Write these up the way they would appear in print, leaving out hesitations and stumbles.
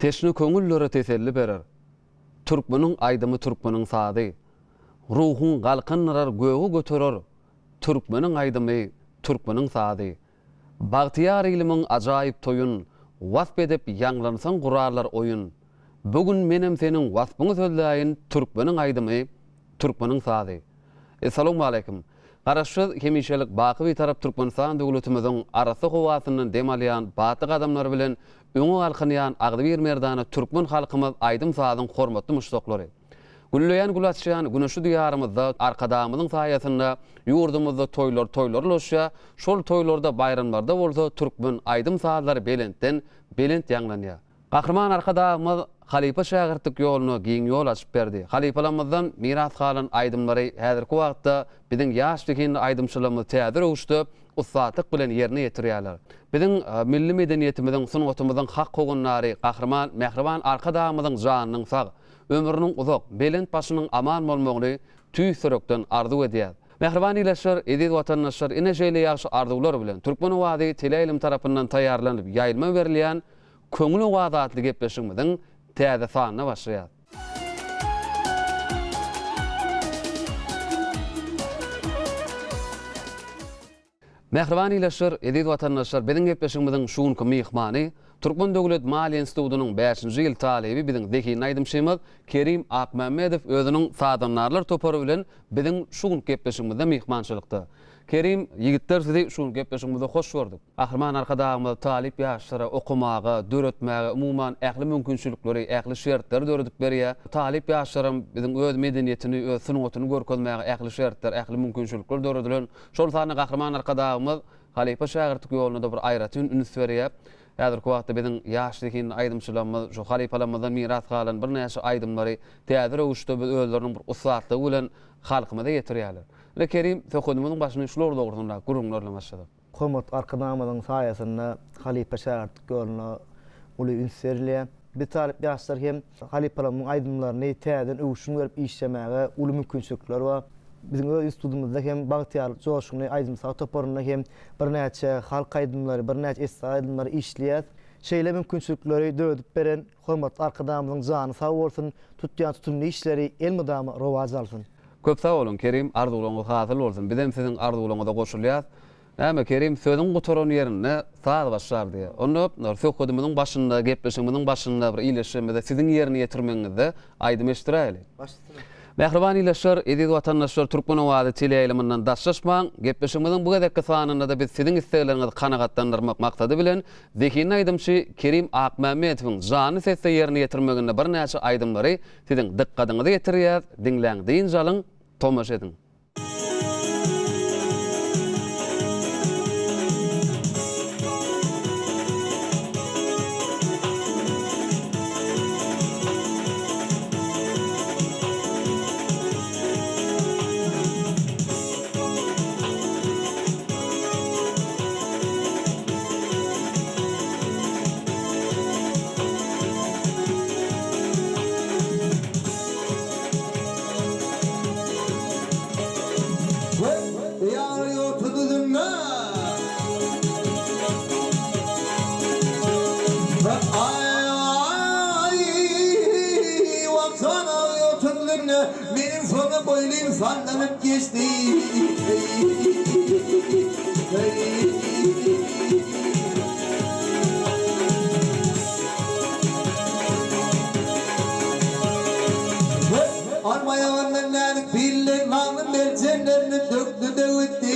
Teşni köňüllere teselli berer. Türkmeniň aýdymy türkmeniň sady. Ruhun galkynlar göğü göterer. Türkmeniň aýdymy türkmeniň sady. Bagtyar ilimiň ajaýyp toyun, wasp edip ýanglansaň gurarlar oyun. Bugün menem seniň wasbyňy sözläýin türkmeniň aýdymy türkmeniň sady. Assalamu alaykum. Garaşsyz hemişelik baky bir tarap Türkmenistan döwletimiziň arasy gowasyndan demalýan batyk adamlar bilen öňe alkynýan agdy bir merdana türkmen halkymyz aýdym sadyň hormatly muşdoklary. Gülleýän gulatçyan güneşi diýarymyzda arkadamyzyň saýasynda ýurdumyzda toýlar oluşýa, şol toýlarda bayramlarda bolsa türkmen aýdym sadylary belent ýanglanýar. Gahrman arkadamyz Halipa şägirtlik ýoluny giň ýol açyp berdi. Halipalarymyzdan miras galan aýdymlary häzirki wagtda biziň ýaşlygyň aýdymçylygymyz täze owuşdy, usatlyk bilen ýerine ýetirýärler. Biziň milli medeniýetimiziň, sungatymyzyň hak gogunlary, gahrman, mehriban arkadamyzyň janynyň sag, ömrüniň uzak, belent başynyň aman bolmagyny tüý sürekden arzu edýär. Mehriban ileşer, ediz watandaşlar ine şeýle ýaşy arzuwlar bilen Türkmen wady teleýilim tarapyndan taýýarlanyp ýaýylma berilýän köňüli wadatly gepleşigimiziň täze sanyna başlaýar. Mehriban ileşer, ediz watandaşlar biziň gepleşigimiziň şuňky mihmany Türkmen Döwlet Maliýe Institutynyň 5-nji ýyl talebi biziň Zeki Naýdymşymyz Kerim Akmammedow özüniň sadanlarlar topary bilen biziň şuň gepleşigimizde mihmançylykda. Kerim, ýigitler sizi şuň gepleşigimizde hoş gördük. Ahirman arkadagymyz talip ýaşlara okumaga, döretmäge, umuman ähli mümkinçilikleri, ähli şertler döredip berýär. Talip ýaşlarym biziň öz medeniýetini, öz sungatyny görkezmäge ähli şertler, ähli mümkinçilikler döredilen. Şol sany Ahirman arkadagymyz Halipa şägirtlik ýolunda bir aýratyn üns berýär. Häzirki wagtda biziň ýaşlygyň aýdymçylygymyz, şu halipalarymyzdan miras galan bir näçe aýdymlary täze owuşdy, biz özleriniň bir usatlygy bilen halkymyza ýetirýärler. Kerim, söhbetimiziň başyny şular dogrusynda gurulmalarla başladyk. Hormat arkadamyzyň saýasynda Halipa şägirtlik ýoluna uly üns berilýär. Bir talip ýaşlar hem halipalarymyň aýdymlaryny täzeden owuşyny berip işlemäge uly mümkinçilikler bar. Bizim öz institutymyzda hem bagtyar joşuny aýdym saat toparyna hem bir näçe halk aýdymlary, bir näçe esnaf aýdymlary işleýär. Şeýle mümkinçilikleri döredip beren hormat arkadamyzyň jany sag bolsun, tutýan tutumly işleri elmydamy rowaj alsyn. Köp sag bolun Kerim, arzuwlaryňyz hasyl bolsun. Bizem siziň arzuwlaryňyza goşulýar. Näme Kerim sözüň guturan ýerine sag başlar diýär. Onu söhbetimiziň başynda, gepleşigimiziň başynda bir ileşmede siziň ýerine ýetirmeňizde aýdym eşdiräli. Mehriban ileşer, ediz watandaşlar Türkmen wady teleýilimden daşlaşmaň, gepleşigimiziň bu gezekki sanyna da biz siziň isteklerinizi kanagatlandyrmak maksady bilen Zeki Naýdymşy Kerim Akmammedowyň jany sesde ýerine ýetirmeginde bir näçe aýdymlary siziň dikkatyňyza ýetirýär, diňläňdiň jalyň tomaş edin. Benim sonra boyluyum sallanıp geçti. Armaya vanlarlık birlik malın mercenlerini döktü de gitti.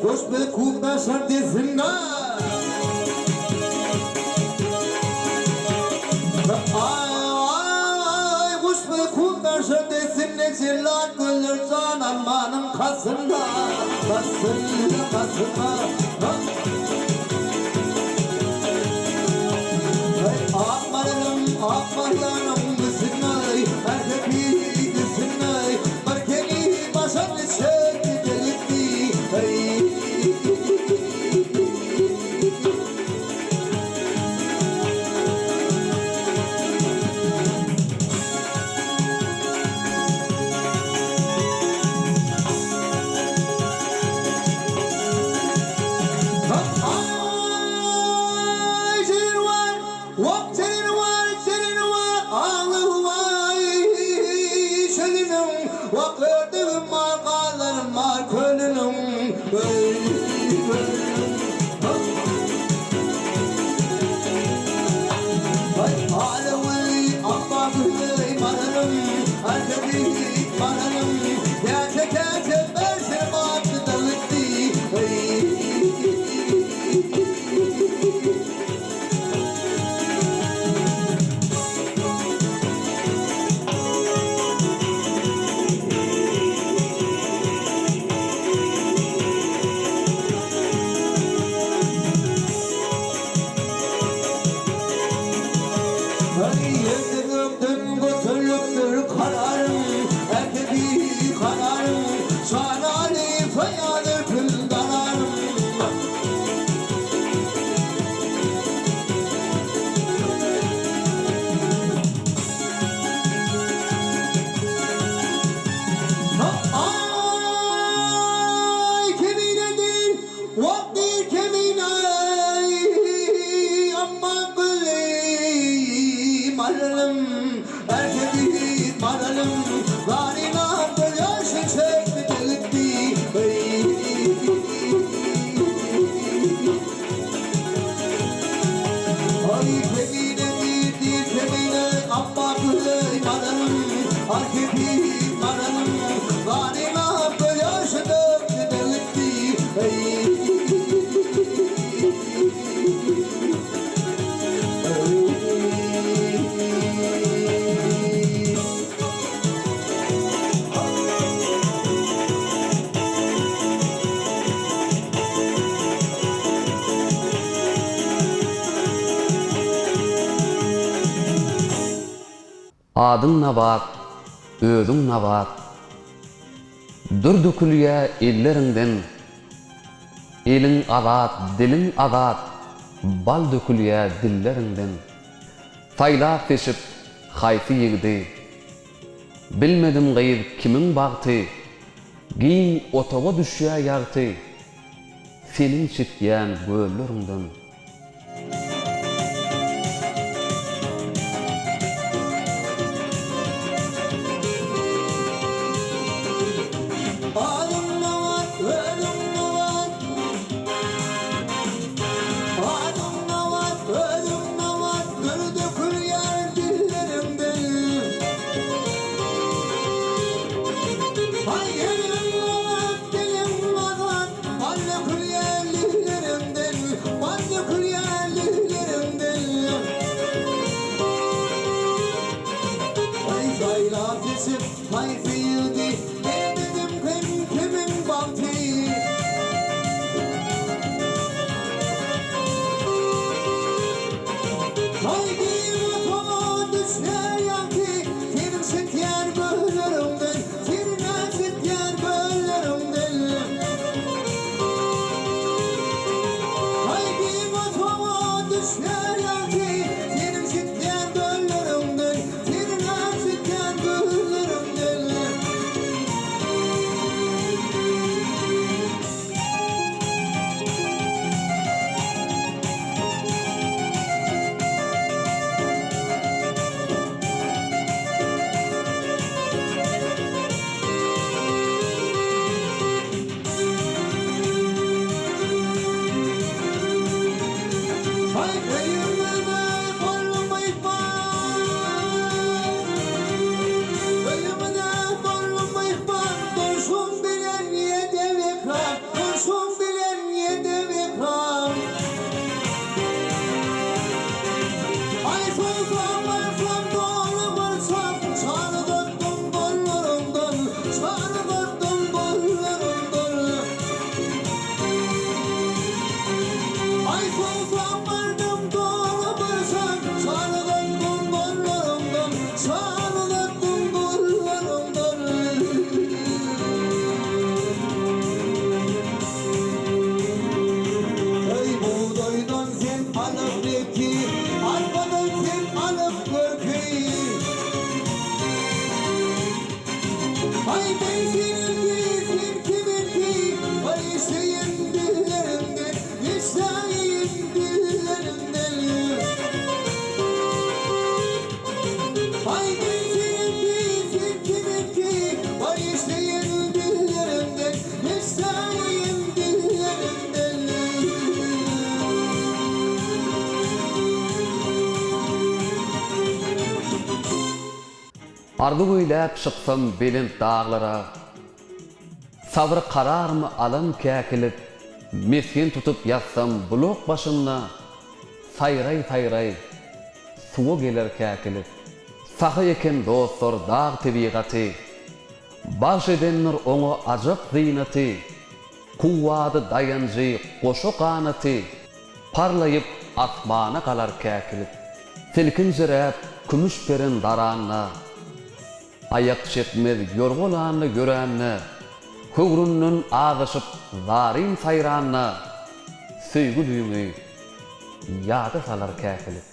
Gospel kuba şartısında ay gospel kuba şartısında çırlar gülür can armanın kasında kasında akmarlarım mısınay erkekliği kısınay barkeni başarlı çekti gelipti Vak senin var, ağlı var, şelinim. Vak ördüğüm var, kallarım var, kölünüm. Adyň Nabat, özüň Nabat. Dürdükülýä ellerinden, eliň azat, diliň azat, bal dökülýä dillerinden. Taýlap teşip, haýsy ýigdi. Bilmedim gaýyr kimiň bagty, giň otoga düşýä ýarty, seniň çitýän göllerinden. Ardy güýläp çyksam belin dağlara, sabr kararmy alan käkilip, meskin tutup yatsam buluk başynda, sayray sayray suwa geler käkilip. Sahy eken dostlar dağ tebigaty, baş edenler oňa ajak zynati, kuwwady dayanjy goşa qanaty, parlayıp asmana kalar käkilip. Silkin jiräp kümüş peren daranna, ayak çekmez yorgulanny görenni, kögründen ağışıp zarin sayranna, söýgü düýüňi ýada salar käkilip.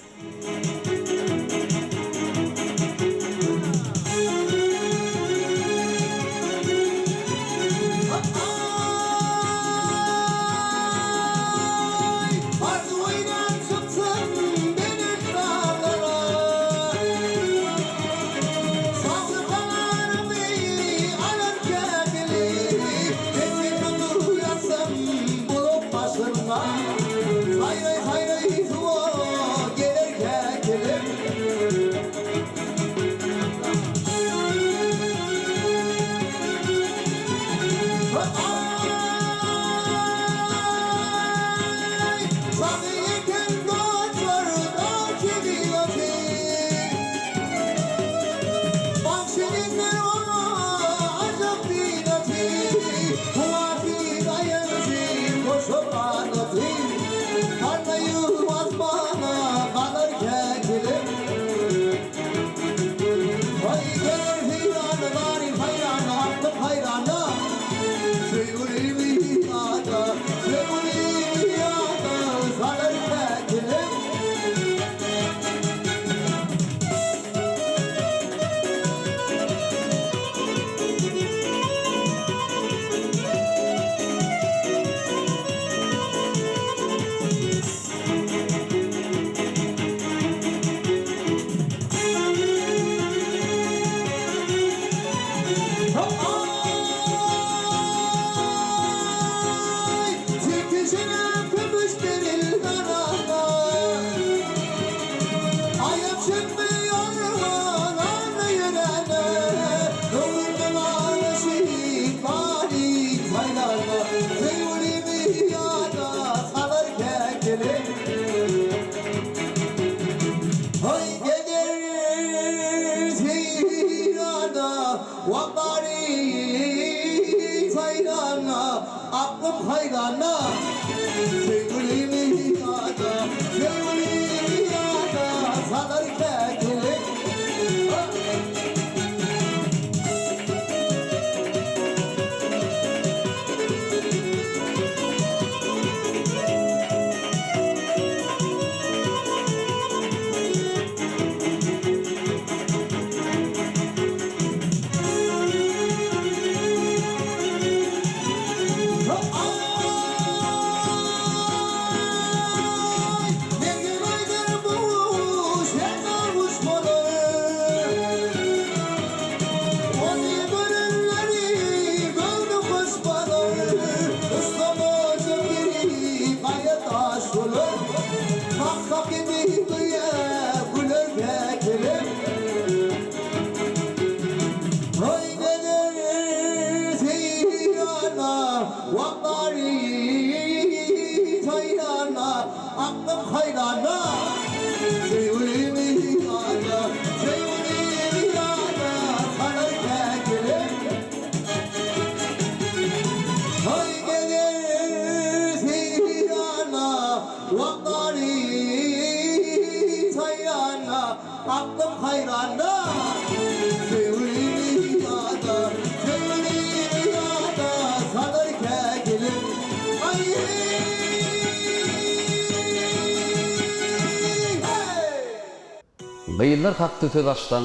Gıyıllar haktı söz açtan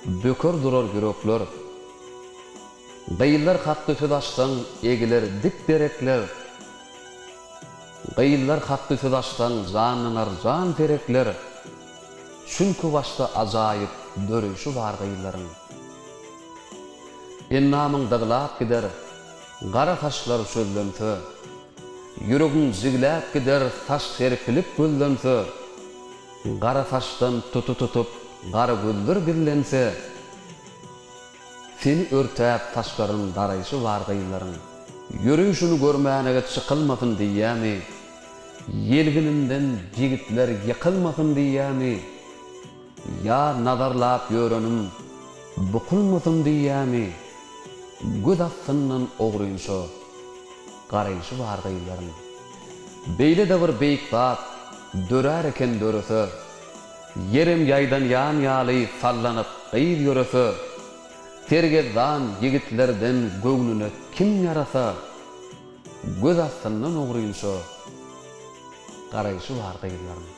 bökör durar gürökler. Gıyıllar haktı söz açtan egiler dik derekler. Gıyıllar haktı söz açtan canınar can terekler. Çünkü başta acayip dörüşü var gıyılların. Ennamın dağılap gider, qara taşlar çöllönse. Yüreğin ziglap gider, taş serpilip göllense. Qara taştan tutup, qara güller birlense. seni örtäp taşların daraýşy bar gyýlaryň. Yürüyüşünü görmäne çykylmasyn diýýämi? Yelgininden jigitler ýykylmasyn diýýämi? Ya nazarlap ýörenim bukulmasyn diýýämi? Göz astyndan ogruýşy, garaýşy bar gyýlaryň. Beýle de bir beýik zat dörer eken dörüsü, yerim ýaýdan ýan ýaly sallanyp gyýyp ýörüsü, tergezdan yigitlerden göwnüne kim yarasa, göz astyndan ogruýşy, garaýşy bar gyýlaryň.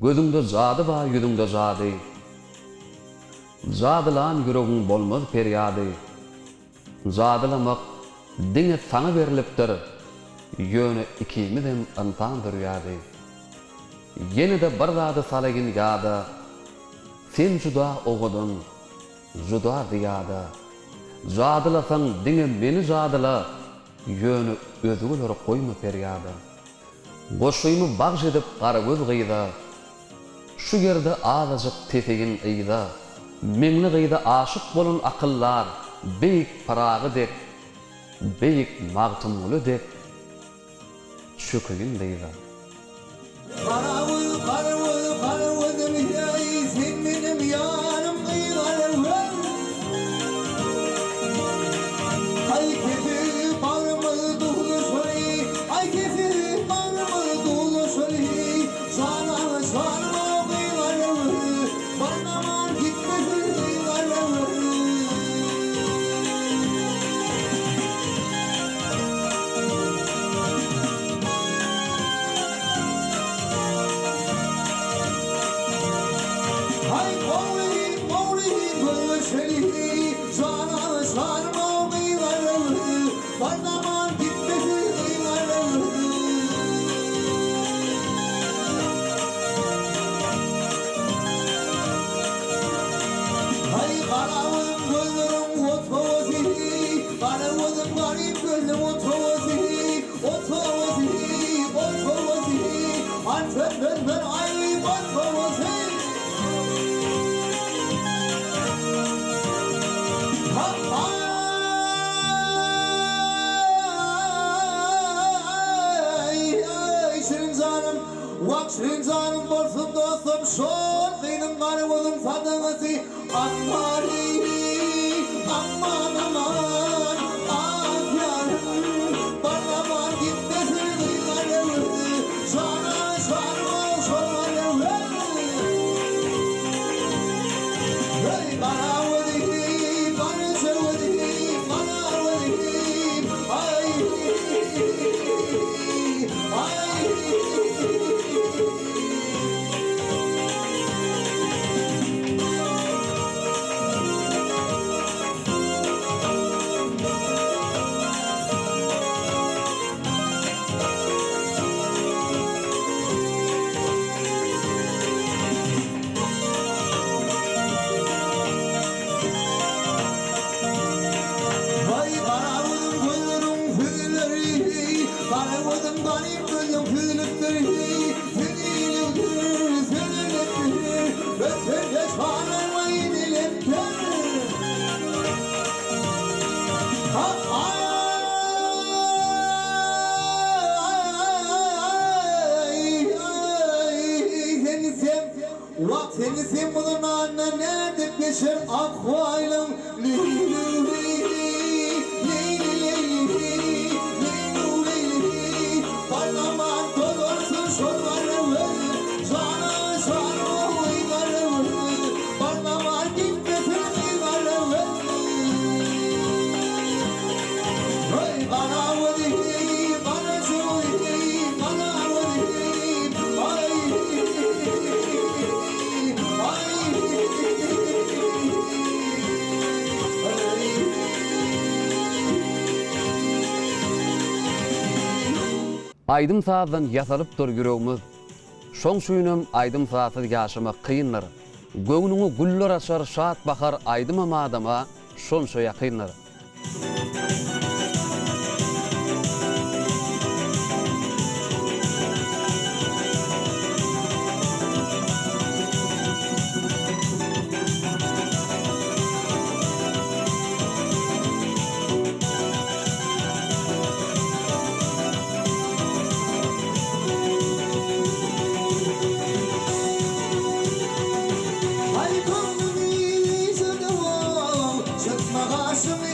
Gözüňde jady ba, ýüzüňde jady. Jadylan ýüregiň bolmaz perýady. Jadylamak diňe saňa berilipdir. Ýöne ikimiz hem antandyr ýady. Ýene-de bir zady salagyn ýada. Sen juda ogudun, juda diýada. Jadylasaň diňe meni jadyla. Ýöne özüňe goýma perýady. Goşuýmy bagş edip garagöz gyýda. Şu yerde azajyk tefegin ýyda. Meňli gyýda aşyk bolan akyllar beýik paragy dep beyik magtymly dep çökügin diýdi. Karavul karavul karavul demiyay sen benim yanım kıyılarım. Ay kefi bağrımı dolu söyle, ay kefi bağrımı dolu söyle. Sana sarma kıyılarım, bana var gitmesin kıyılarım. Ay mori mori gülüşeli, sana sarma kıyılarım, bana var gitmesin kıyılarım. Ay karavun gözlerim otozi, karavun garip gözlerim otozi, otozi, otozi. Artık ben ay otozi. Ay şirin canım, vak şirin canım bolsun dostum, şol kıydım garibulum sadığısı. Aman aman aman, ah yarım, bana var gitmesin kıygarım. Sana sarma şollarım. Hey bana vurayım, bana sevurayım, bana vurayım. Ay ay. Vay karavulun güllerin fülleri, karavulun garip güllerin fülleri, fülleri, fülleri, ötürge çağırmayı diletler. Vak seni sen bunun anne ne edip geçer akvaylım. Leyli parlaman dolursun şollarım. Sana sarma uygarım, parlaman gitmesin uygarım. Hey bana vurayım, bana söyleyeyim, bana vurayım. Ay Aydym saatdan yasalypdyr yüregimiz. Şoň şuýunam aydym saaty ýaşamak kıyynlar. Göňnüňi güller açar, şat bakar aydym adama şonşa ýakynlar. ay gönlümü söyle o, sıkma kaşımı.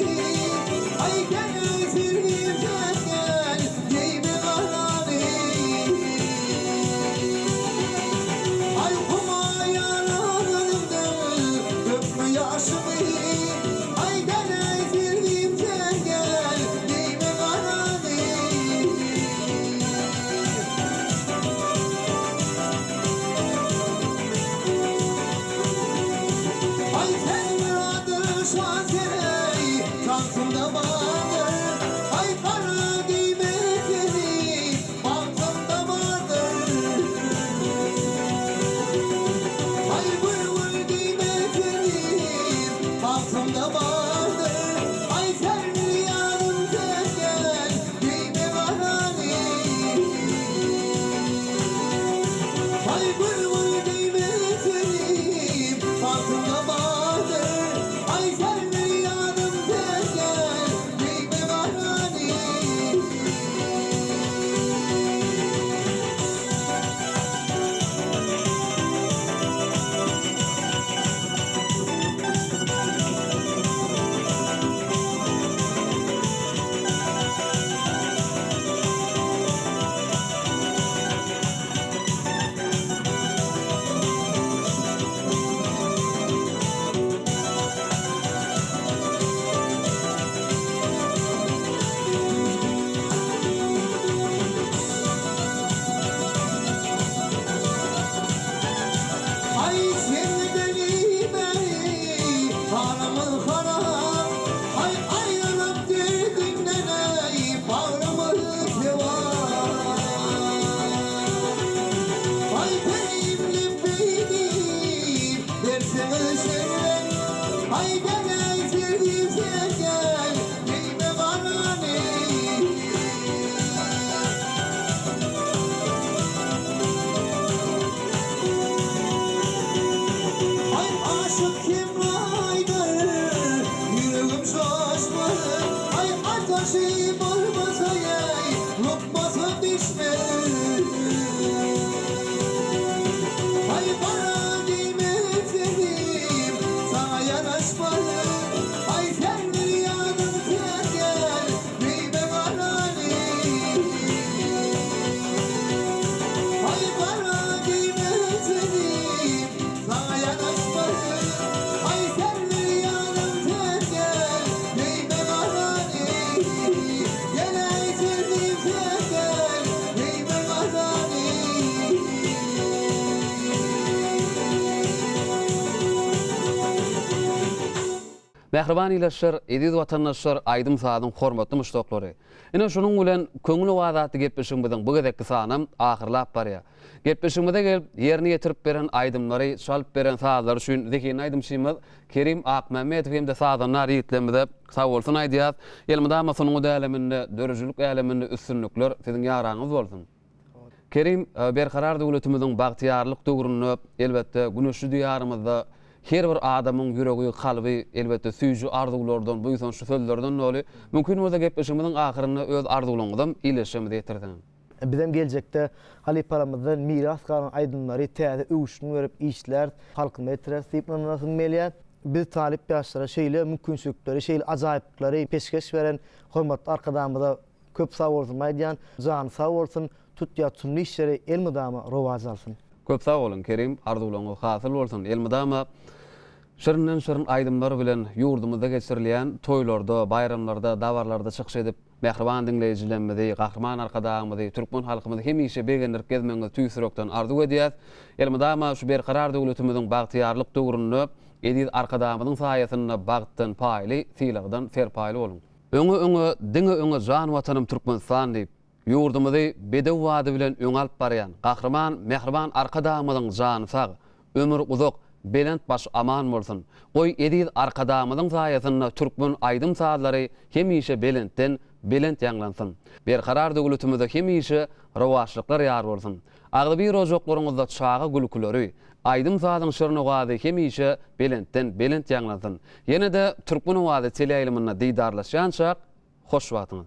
hanımın hanım ay aylanıp derdimden ay bağrımı sevar ay benimle beynim dersine sen ay gene sevdim sen gel neyime bana ne ay aşık kim aydır yüreğim şaşmadı ay ateşim olmasa yay lokmasa düşmez ay bana nimetlerim sana yanaşmadı ay sen bir yanım sen gel neyime bana ne ay bana nimetlerim sana yanaşmadı ay sen bir yanım sen gel neyime bana ne gene sevdim sen gel neyime bana ne Mehriban ileşler, ediz vatandaşlar, aydym sadyň hormatly muşdoklary. Ine şonuň bilen köňül wadaty gepleşigimiziň bu gezekli sanam ahyrlap barýar. Gepleşigimizde gelip ýerine ýetirip beren aýdymlary, şalyp beren saadlar üçin Zeki aýdymşymy Kerim Akmametow hem de saadanyar ýetlemide sag bolsun aýdýar. Elmida masynyň däleminde, dörejlik äleminde üstünlikler siziň ýaraňyz bolsun. Kerim berkarar döwletimiziň bagtyarlyk döwrüne elbetde güneşli diýarymyzda her bir adamyň ýüregi, kalby elbetde süýjü arzuwlardan, bu ýüzden şu sözlerden doly mümkin bolsa gepleşigimiziň ahyryny öz arzuwlaryňyzdan ileşmede ýetirdiň. Bizem gelecekde Haliparamyzdan miras kalan aydınları täze öwüşini berip işler halkyma etirer diýip melýär. Biz talip ýaşlara şeýle mümkinçilikleri, şeýle ajaýyplyklary peşkeş beren hormatly arkadaşymyza köp sag bolsun aýdýan, jany sag bolsun, tutýa tümli işleri elmydama rowaj alsyn. Köp sag bolun Kerim, arzuwlaryňyz hasyl bolsun. Elmydama şirinden şirin aýdymlar bilen ýurdumyzda geçirilýän toýlarda, bayramlarda, dawarlarda çykyş edip mehriban dinleýijilerimizi, gahrman arkadaşlarymyzy, türkmen halkymyzy hemişe begendirip gezmeňizi tüýsürekden arzu edýär. Elmydama şu berkarar döwletimiziň bagtyarlyk döwrüne ediz arkadaşymyzyň saýasynda bagtdan paýly, fiýlagdan fer paýly bolun. Öňe diňe jan watanym Türkmenistan diýip ýurdumyzy bedew wady bilen öňe alyp barýan gahrman, mehriban arkadaşymyzyň jany sag, ömür uzak, belent baş aman bolsun. Goý ediz arkadaşymyzyň saýasynda türkmen aýdym saadlary hemişe belent ýanglansyn. Berkarar döwletimizde hemişe rowaşlyklar ýar bolsun. Aglyby rojaklaryňyzda çağa gülükleri, aýdym saadyň şerini wady hemişe belent ýanglansyn. Ýene-de türkmen wady teleýlymyna diýdarlaşýançak hoş wagtyňyz.